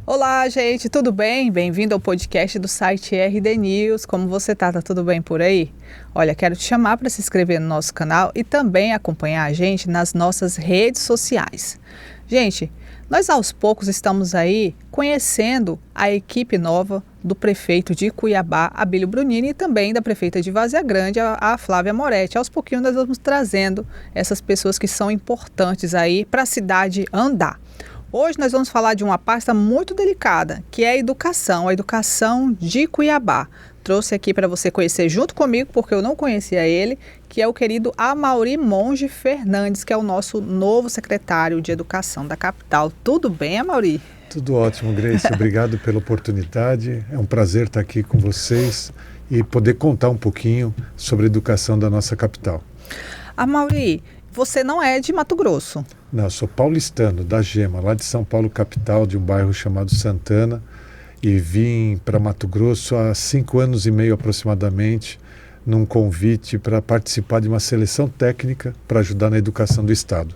Olá, gente, tudo bem? Bem-vindo ao podcast do site RD News. Como você tá? Tá tudo bem por aí? Olha, quero te chamar para se inscrever no nosso canal e também acompanhar a gente nas nossas redes sociais. Gente, nós aos poucos estamos aí conhecendo a equipe nova do prefeito de Cuiabá, Abílio Brunini, e também da prefeita de Várzea Grande, a Flávia Moretti. Aos pouquinhos nós vamos trazendo essas pessoas que são importantes aí para a cidade andar. Hoje nós vamos falar de uma pasta muito delicada, que é a educação de Cuiabá. Trouxe aqui para você conhecer junto comigo, porque eu não conhecia ele, que é o querido Amaury Monge Fernandes, que é o nosso novo secretário de Educação da capital. Tudo bem, Amaury? Tudo ótimo, Grace. Obrigado pela oportunidade. É um prazer estar aqui com vocês e poder contar um pouquinho sobre a educação da nossa capital. Amaury, você não é de Mato Grosso. Não, eu sou paulistano, da Gema, lá de São Paulo, capital, de um bairro chamado Santana, e vim para Mato Grosso há 5 anos e meio aproximadamente, num convite para participar de uma seleção técnica para ajudar na educação do Estado.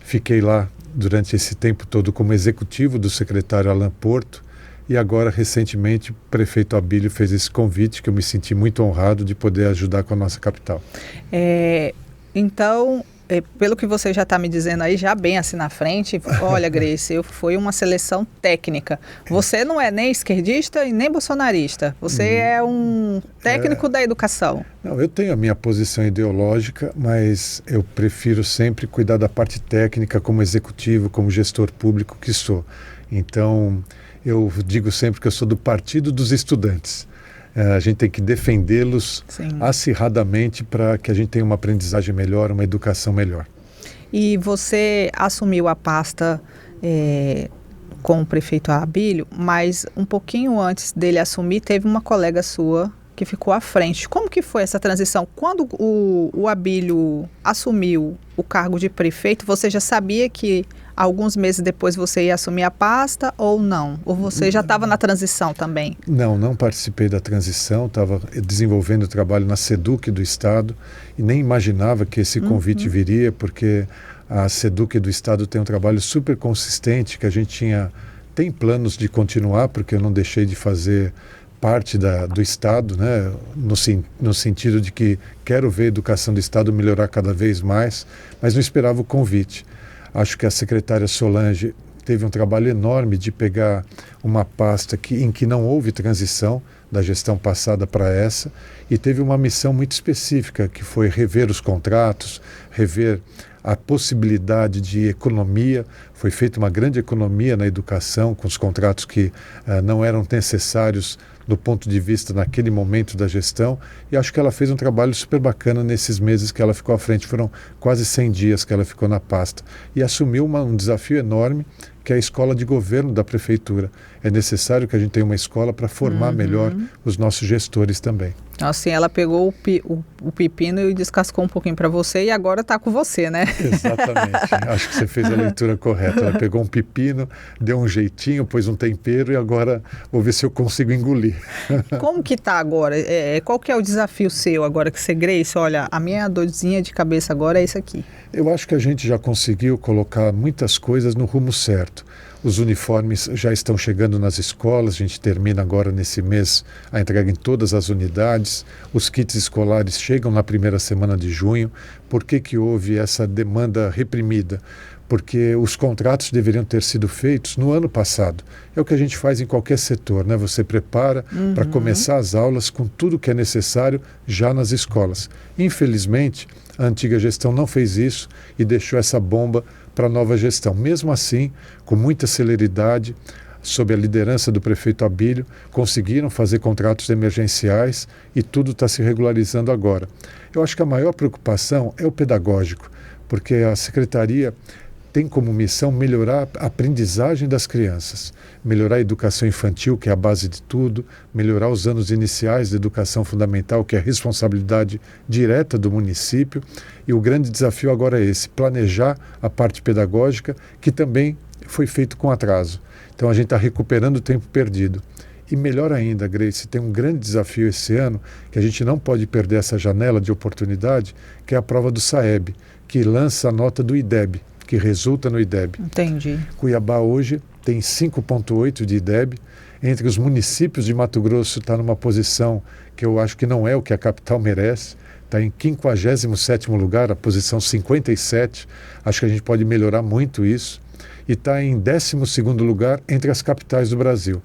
Fiquei lá durante esse tempo todo como executivo do secretário Alan Porto, e agora, recentemente, o prefeito Abílio fez esse convite, que eu me senti muito honrado de poder ajudar com a nossa capital. Então, pelo que você já está me dizendo aí, já bem assim na frente, olha, Grace, foi uma seleção técnica. Você não é nem esquerdista e nem bolsonarista. Você é um técnico da educação. Não, eu tenho a minha posição ideológica, mas eu prefiro sempre cuidar da parte técnica como executivo, como gestor público que sou. Então, eu digo sempre que eu sou do Partido dos Estudantes. A gente tem que defendê-los acirradamente para que a gente tenha uma aprendizagem melhor, uma educação melhor. E você assumiu a pasta com o prefeito Abílio, mas um pouquinho antes dele assumir, teve uma colega sua que ficou à frente. Como que foi essa transição? Quando o Abílio assumiu o cargo de prefeito, você já sabia que alguns meses depois você ia assumir a pasta ou não? Ou você já estava na transição também? Não participei da transição, estava desenvolvendo o trabalho na SEDUC do Estado e nem imaginava que esse convite viria, porque a SEDUC do Estado tem um trabalho super consistente, que a gente tem planos de continuar, porque eu não deixei de fazer parte do Estado, né, no sentido de que quero ver a educação do Estado melhorar cada vez mais, mas não esperava o convite. Acho que a secretária Solange teve um trabalho enorme de pegar uma pasta em que não houve transição da gestão passada para essa, e teve uma missão muito específica, que foi rever os contratos, rever a possibilidade de economia. Foi feita uma grande economia na educação, com os contratos que não eram necessários do ponto de vista naquele momento da gestão, e acho que ela fez um trabalho super bacana nesses meses que ela ficou à frente. Foram quase 100 dias que ela ficou na pasta, e assumiu um desafio enorme, que é a escola de governo da prefeitura. É necessário que a gente tenha uma escola para formar melhor os nossos gestores também. Assim, ela pegou o pepino e descascou um pouquinho para você, e agora está com você, né? Exatamente. Acho que você fez a leitura correta. Ela pegou um pepino, deu um jeitinho, pôs um tempero, e agora vou ver se eu consigo engolir. Como que está agora? Qual que é o desafio seu agora que você, Grace? Olha, a minha dorzinha de cabeça agora é isso aqui. Eu acho que a gente já conseguiu colocar muitas coisas no rumo certo. Os uniformes já estão chegando nas escolas, a gente termina agora nesse mês a entrega em todas as unidades. Os kits escolares chegam na primeira semana de junho. Por que houve essa demanda reprimida? Porque os contratos deveriam ter sido feitos no ano passado. É o que a gente faz em qualquer setor, né? Você prepara para começar as aulas com tudo que é necessário já nas escolas. Infelizmente, a antiga gestão não fez isso e deixou essa bomba para a nova gestão. Mesmo assim, com muita celeridade, sob a liderança do prefeito Abílio, conseguiram fazer contratos emergenciais e tudo está se regularizando agora. Eu acho que a maior preocupação é o pedagógico, porque a secretaria tem como missão melhorar a aprendizagem das crianças, melhorar a educação infantil, que é a base de tudo, melhorar os anos iniciais da educação fundamental, que é a responsabilidade direta do município. E o grande desafio agora é esse, planejar a parte pedagógica, que também foi feito com atraso. Então a gente está recuperando o tempo perdido. E melhor ainda, Grace, tem um grande desafio esse ano, que a gente não pode perder essa janela de oportunidade, que é a prova do SAEB, que lança a nota do IDEB, que resulta no IDEB. Entendi. Cuiabá hoje tem 5,8 de IDEB. Entre os municípios de Mato Grosso está numa posição que eu acho que não é o que a capital merece. Está em 57º lugar, a posição 57. Acho que a gente pode melhorar muito isso. E está em 12º lugar entre as capitais do Brasil.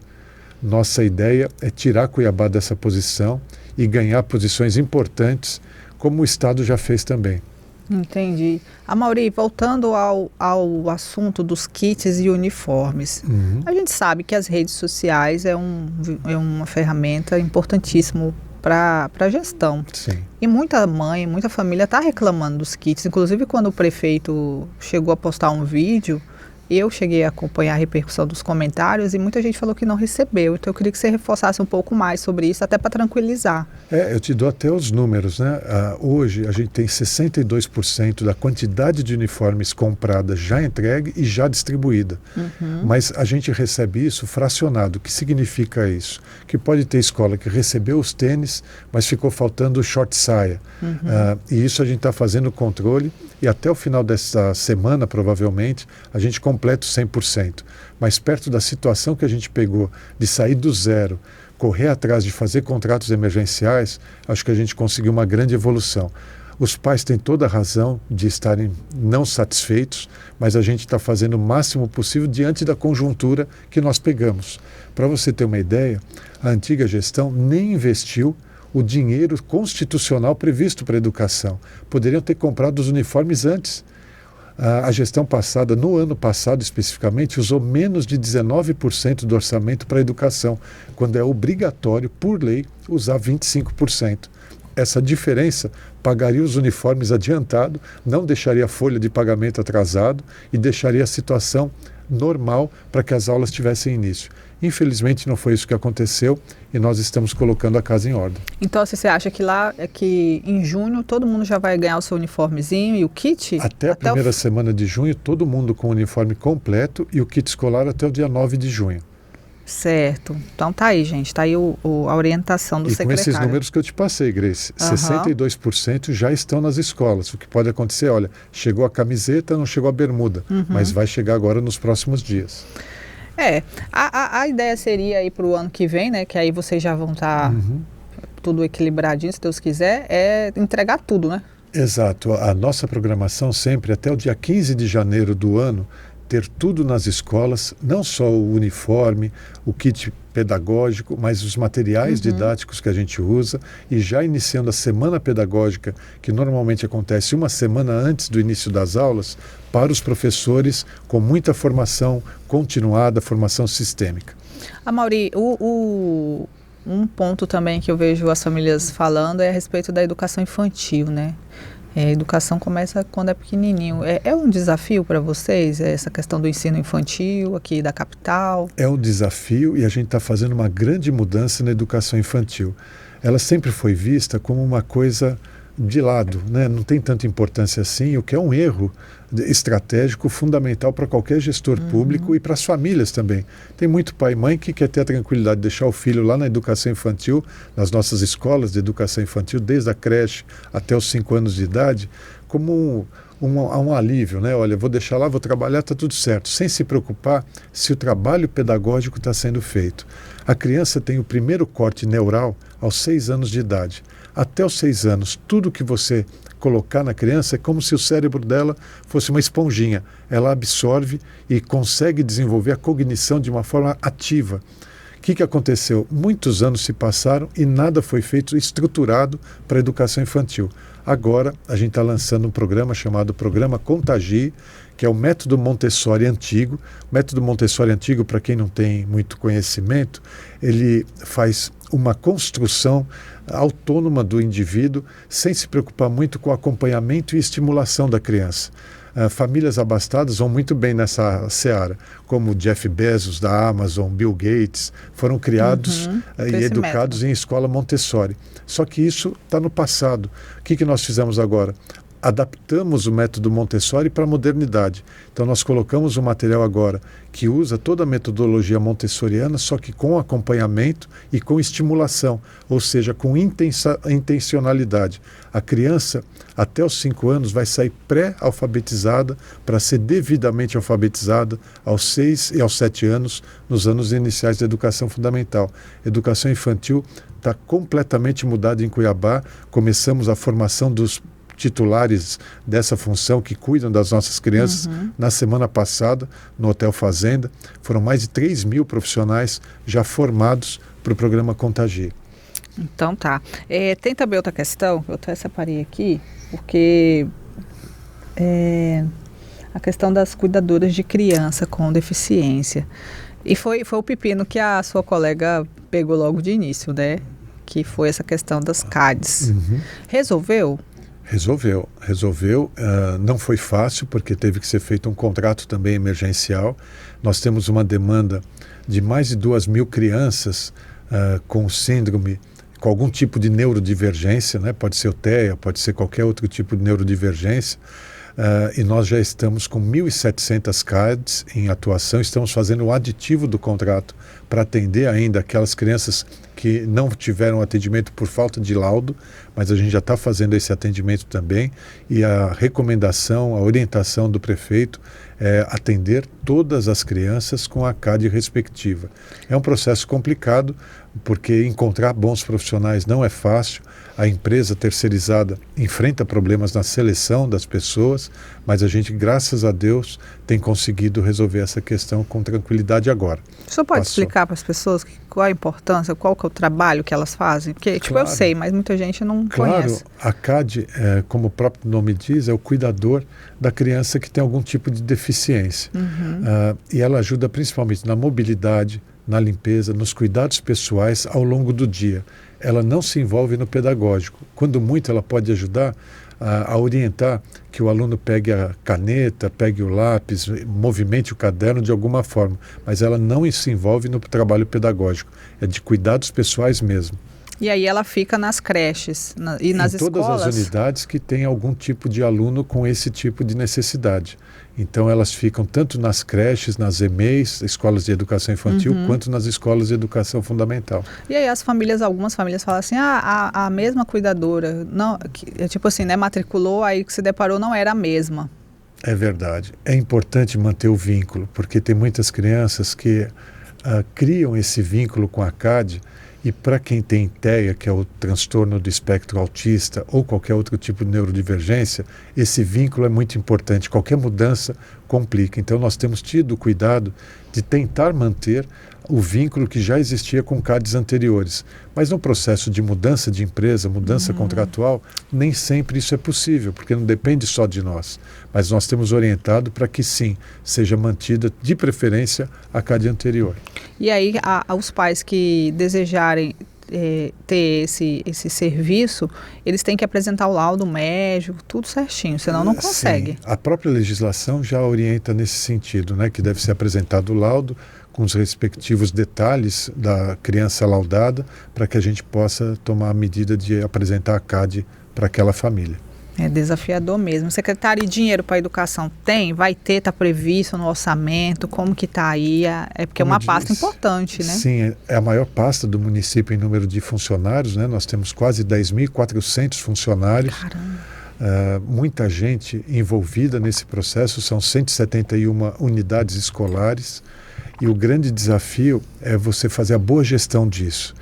Nossa ideia é tirar Cuiabá dessa posição e ganhar posições importantes, como o Estado já fez também. Entendi. Amaury, voltando ao assunto dos kits e uniformes, a gente sabe que as redes sociais é uma ferramenta importantíssima para a gestão. Sim. E muita mãe, muita família está reclamando dos kits. Inclusive, quando o prefeito chegou a postar um vídeo, eu cheguei a acompanhar a repercussão dos comentários e muita gente falou que não recebeu. Então, eu queria que você reforçasse um pouco mais sobre isso, até para tranquilizar. Eu te dou até os números, né? Hoje, a gente tem 62% da quantidade de uniformes comprada já entregue e já distribuída. Mas a gente recebe isso fracionado. O que significa isso? Que pode ter escola que recebeu os tênis, mas ficou faltando o short saia. E isso a gente está fazendo o controle e até o final dessa semana, provavelmente, a gente completa o 100%. Mas perto da situação que a gente pegou de sair do zero, correr atrás de fazer contratos emergenciais, acho que a gente conseguiu uma grande evolução. Os pais têm toda a razão de estarem não satisfeitos, mas a gente está fazendo o máximo possível diante da conjuntura que nós pegamos. Para você ter uma ideia, a antiga gestão nem investiu o dinheiro constitucional previsto para a educação. Poderiam ter comprado os uniformes antes. A gestão passada, no ano passado especificamente, usou menos de 19% do orçamento para a educação, quando é obrigatório, por lei, usar 25%. Essa diferença pagaria os uniformes adiantado, não deixaria a folha de pagamento atrasado e deixaria a situação normal para que as aulas tivessem início. Infelizmente não foi isso que aconteceu e nós estamos colocando a casa em ordem. Então, você acha que lá é que em junho todo mundo já vai ganhar o seu uniformezinho e o kit? Até a primeira semana de junho, todo mundo com o uniforme completo e o kit escolar até o dia 9 de junho. Certo. Então tá aí, gente. Tá aí a orientação do secretário. E com esses números que eu te passei, Grace, 62% já estão nas escolas. O que pode acontecer, olha, chegou a camiseta, não chegou a bermuda, mas vai chegar agora nos próximos dias. A ideia seria aí para o ano que vem, né? Que aí vocês já vão estar tudo equilibradinho, se Deus quiser, é entregar tudo, né? Exato. A nossa programação sempre, até o dia 15 de janeiro do ano, ter tudo nas escolas, não só o uniforme, o kit pedagógico, mas os materiais didáticos que a gente usa, e já iniciando a semana pedagógica, que normalmente acontece uma semana antes do início das aulas, para os professores com muita formação continuada, formação sistêmica. Amaury, um ponto também que eu vejo as famílias falando é a respeito da educação infantil, né? A educação começa quando é pequenininho. É um desafio para vocês, essa questão do ensino infantil aqui da capital? É um desafio e a gente está fazendo uma grande mudança na educação infantil. Ela sempre foi vista como uma coisa de lado, né? Não tem tanta importância assim, o que é um erro estratégico fundamental para qualquer gestor público e para as famílias também. Tem muito pai e mãe que quer ter a tranquilidade de deixar o filho lá na educação infantil, nas nossas escolas de educação infantil, desde a creche até os 5 anos de idade, como um alívio, né? Olha, vou deixar lá, vou trabalhar, está tudo certo, sem se preocupar se o trabalho pedagógico está sendo feito. A criança tem o primeiro corte neural aos 6 anos de idade. Até os 6 anos, tudo que você colocar na criança é como se o cérebro dela fosse uma esponjinha. Ela absorve e consegue desenvolver a cognição de uma forma ativa. O que aconteceu? Muitos anos se passaram e nada foi feito estruturado para a educação infantil. Agora, a gente está lançando um programa chamado Programa Contagie, que é o método Montessori antigo. O método Montessori antigo, para quem não tem muito conhecimento, ele faz uma construção autônoma do indivíduo, sem se preocupar muito com o acompanhamento e estimulação da criança. Famílias abastadas vão muito bem nessa seara, como Jeff Bezos da Amazon, Bill Gates, foram criados e educados em escola Montessori. Só que isso está no passado. O que nós fizemos agora? adaptamos o método Montessori para a modernidade. Então nós colocamos um material agora que usa toda a metodologia montessoriana, só que com acompanhamento e com estimulação, ou seja, com intencionalidade. A criança, até os 5 anos, vai sair pré-alfabetizada para ser devidamente alfabetizada aos 6 e aos 7 anos, nos anos iniciais da educação fundamental. Educação infantil está completamente mudada em Cuiabá. Começamos a formação dos titulares dessa função que cuidam das nossas crianças. Na semana passada, no Hotel Fazenda, foram mais de 3.000 profissionais já formados para o programa Contagie. Então tá. Tem também outra questão, eu até separei aqui, porque a questão das cuidadoras de criança com deficiência. E foi o pepino que a sua colega pegou logo de início, né? Que foi essa questão das CADs. Resolveu? Resolveu. Não foi fácil, porque teve que ser feito um contrato também emergencial. Nós temos uma demanda de mais de 2.000 crianças com síndrome, com algum tipo de neurodivergência, né? Pode ser o TEA, pode ser qualquer outro tipo de neurodivergência. E nós já estamos com 1.700 CADs em atuação. Estamos fazendo o aditivo do contrato para atender ainda aquelas crianças que não tiveram atendimento por falta de laudo, mas a gente já está fazendo esse atendimento também, e a recomendação, a orientação do prefeito é atender todas as crianças com a CAD respectiva. É um processo complicado, porque encontrar bons profissionais não é fácil. A empresa terceirizada enfrenta problemas na seleção das pessoas, mas a gente, graças a Deus, tem conseguido resolver essa questão com tranquilidade agora. O senhor pode explicar para as pessoas qual a importância, qual que é o trabalho que elas fazem? Porque, eu sei, mas muita gente não conhece. Claro, a CAD, como o próprio nome diz, é o cuidador da criança que tem algum tipo de deficiência. E ela ajuda principalmente na mobilidade, na limpeza, nos cuidados pessoais ao longo do dia. Ela não se envolve no pedagógico. Quando muito, ela pode ajudar a orientar que o aluno pegue a caneta, pegue o lápis, movimente o caderno de alguma forma, mas ela não se envolve no trabalho pedagógico. É de cuidados pessoais mesmo. E aí ela fica nas creches e nas escolas? Em todas as unidades que tem algum tipo de aluno com esse tipo de necessidade. Então elas ficam tanto nas creches, nas EMEIs, escolas de educação infantil, quanto nas escolas de educação fundamental. E aí algumas famílias falam assim, a mesma cuidadora, não, tipo assim, né, matriculou, aí que se deparou não era a mesma. É verdade. É importante manter o vínculo, porque tem muitas crianças que criam esse vínculo com a CAD. E para quem tem TEA, que é o transtorno do espectro autista, ou qualquer outro tipo de neurodivergência, esse vínculo é muito importante. Qualquer mudança complica. Então nós temos tido cuidado de tentar manter o vínculo que já existia com CADs anteriores. Mas no processo de mudança de empresa, mudança contratual, nem sempre isso é possível, porque não depende só de nós. Mas nós temos orientado para que sim, seja mantida de preferência a CAD anterior. E aí, os pais que desejarem ter esse serviço, eles têm que apresentar o laudo médico, tudo certinho, senão não consegue. Sim. A própria legislação já orienta nesse sentido, né, que deve ser apresentado o laudo com os respectivos detalhes da criança laudada, para que a gente possa tomar a medida de apresentar a CAD para aquela família. É desafiador mesmo. Secretário, e dinheiro para a educação tem? Vai ter? Está previsto no orçamento? Como que está aí? Porque é uma pasta importante, né? Sim, é a maior pasta do município em número de funcionários, né? Nós temos quase 10.400 funcionários. Caramba! Muita gente envolvida nesse processo, são 171 unidades escolares, e o grande desafio é você fazer a boa gestão disso.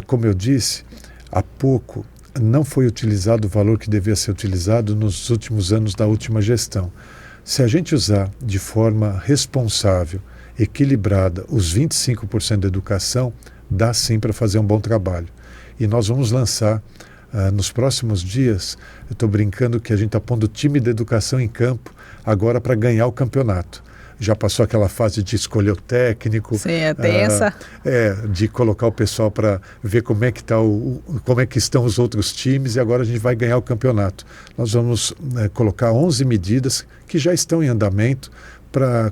Como eu disse, há pouco não foi utilizado o valor que devia ser utilizado nos últimos anos da última gestão. Se a gente usar de forma responsável, equilibrada, os 25% da educação, dá sim para fazer um bom trabalho. E nós vamos lançar, nos próximos dias, eu estou brincando que a gente está pondo o time de educação em campo agora para ganhar o campeonato. Já passou aquela fase de escolher o técnico. Sim, é tensa. De colocar o pessoal para ver como é que como é que estão os outros times, e agora a gente vai ganhar o campeonato. Nós vamos colocar 11 medidas que já estão em andamento,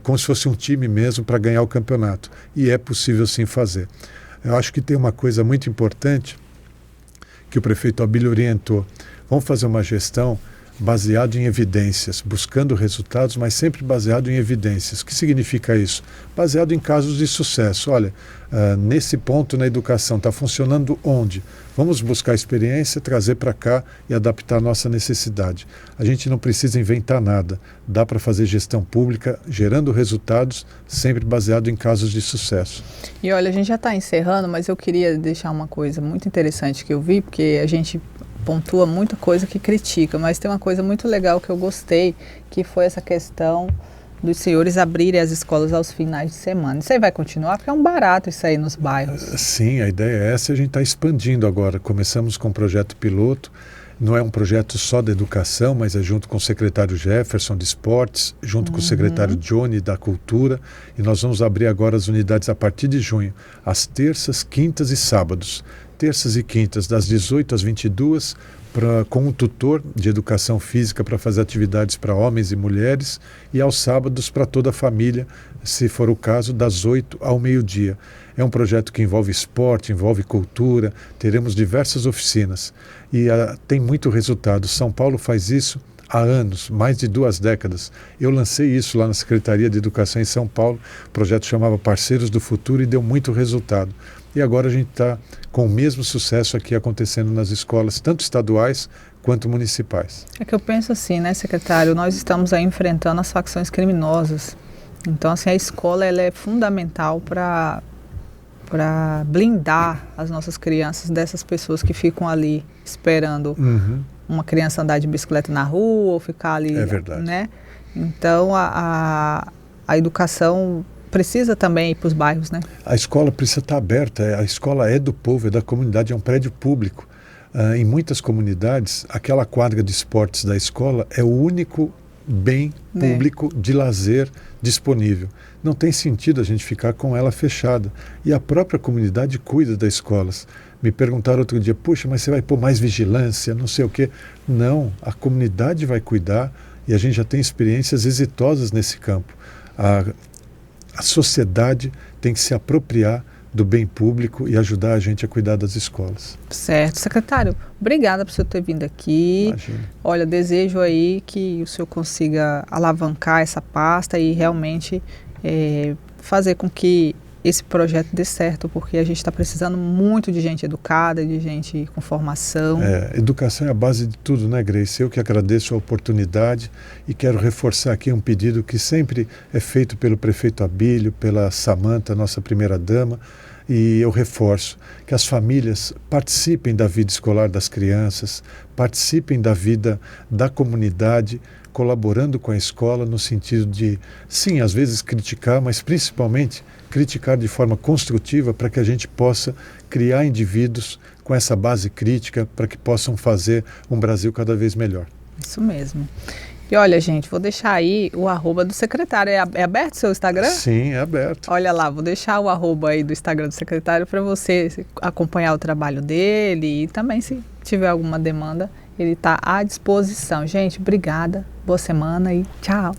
como se fosse um time mesmo, para ganhar o campeonato. E é possível sim fazer. Eu acho que tem uma coisa muito importante que o prefeito Abílio orientou. Vamos fazer uma gestão baseado em evidências, buscando resultados, mas sempre baseado em evidências. O que significa isso? Baseado em casos de sucesso. Olha, nesse ponto na educação está funcionando onde? Vamos buscar experiência, trazer para cá e adaptar a nossa necessidade. A gente não precisa inventar nada. Dá para fazer gestão pública, gerando resultados, sempre baseado em casos de sucesso. E olha, a gente já está encerrando, mas eu queria deixar uma coisa muito interessante que eu vi, porque a gente pontua muita coisa que critica, mas tem uma coisa muito legal que eu gostei, que foi essa questão dos senhores abrirem as escolas aos finais de semana. Isso aí vai continuar? Porque é um barato isso aí nos bairros. Sim, a ideia é essa e a gente está expandindo agora. Começamos com um projeto piloto, não é um projeto só da educação, mas é junto com o secretário Jefferson de Esportes, junto com o secretário Johnny da Cultura, e nós vamos abrir agora as unidades a partir de junho, às terças, quintas e sábados. Terças e quintas, das 18 às 22, com um tutor de educação física para fazer atividades para homens e mulheres, e aos sábados para toda a família, se for o caso, das 8 ao meio-dia. É um projeto que envolve esporte, envolve cultura, teremos diversas oficinas e tem muito resultado. São Paulo faz isso há anos, mais de 2 décadas. Eu lancei isso lá na Secretaria de Educação em São Paulo, o projeto chamava Parceiros do Futuro e deu muito resultado. E agora a gente está com o mesmo sucesso aqui acontecendo nas escolas, tanto estaduais quanto municipais. É que eu penso assim, né, secretário, nós estamos aí enfrentando as facções criminosas. Então, assim, a escola ela é fundamental para blindar as nossas crianças dessas pessoas que ficam ali esperando uma criança andar de bicicleta na rua ou ficar ali, é verdade, né? Então, a educação precisa também ir para os bairros, né? A escola precisa estar aberta, a escola é do povo, é da comunidade, é um prédio público. Em muitas comunidades, aquela quadra de esportes da escola é o único bem público de lazer disponível. Não tem sentido a gente ficar com ela fechada. E a própria comunidade cuida das escolas. Me perguntaram outro dia, puxa, mas você vai pôr mais vigilância, não sei o quê. Não, a comunidade vai cuidar e a gente já tem experiências exitosas nesse campo. A sociedade tem que se apropriar do bem público e ajudar a gente a cuidar das escolas. Certo. Secretário, obrigada por o senhor ter vindo aqui. Imagina. Olha, desejo aí que o senhor consiga alavancar essa pasta e realmente fazer com que esse projeto dê certo, porque a gente está precisando muito de gente educada, de gente com formação. Educação é a base de tudo, né, Grace? Eu que agradeço a oportunidade e quero reforçar aqui um pedido que sempre é feito pelo prefeito Abílio, pela Samanta, nossa primeira-dama, e eu reforço que as famílias participem da vida escolar das crianças, participem da vida da comunidade, colaborando com a escola no sentido de, sim, às vezes criticar, mas principalmente criticar de forma construtiva para que a gente possa criar indivíduos com essa base crítica para que possam fazer um Brasil cada vez melhor. Isso mesmo. E olha, gente, vou deixar aí o @ do secretário. É aberto o seu Instagram? Sim, é aberto. Olha lá, vou deixar o @ aí do Instagram do secretário para você acompanhar o trabalho dele e também, se tiver alguma demanda, ele está à disposição. Gente, obrigada, boa semana e tchau.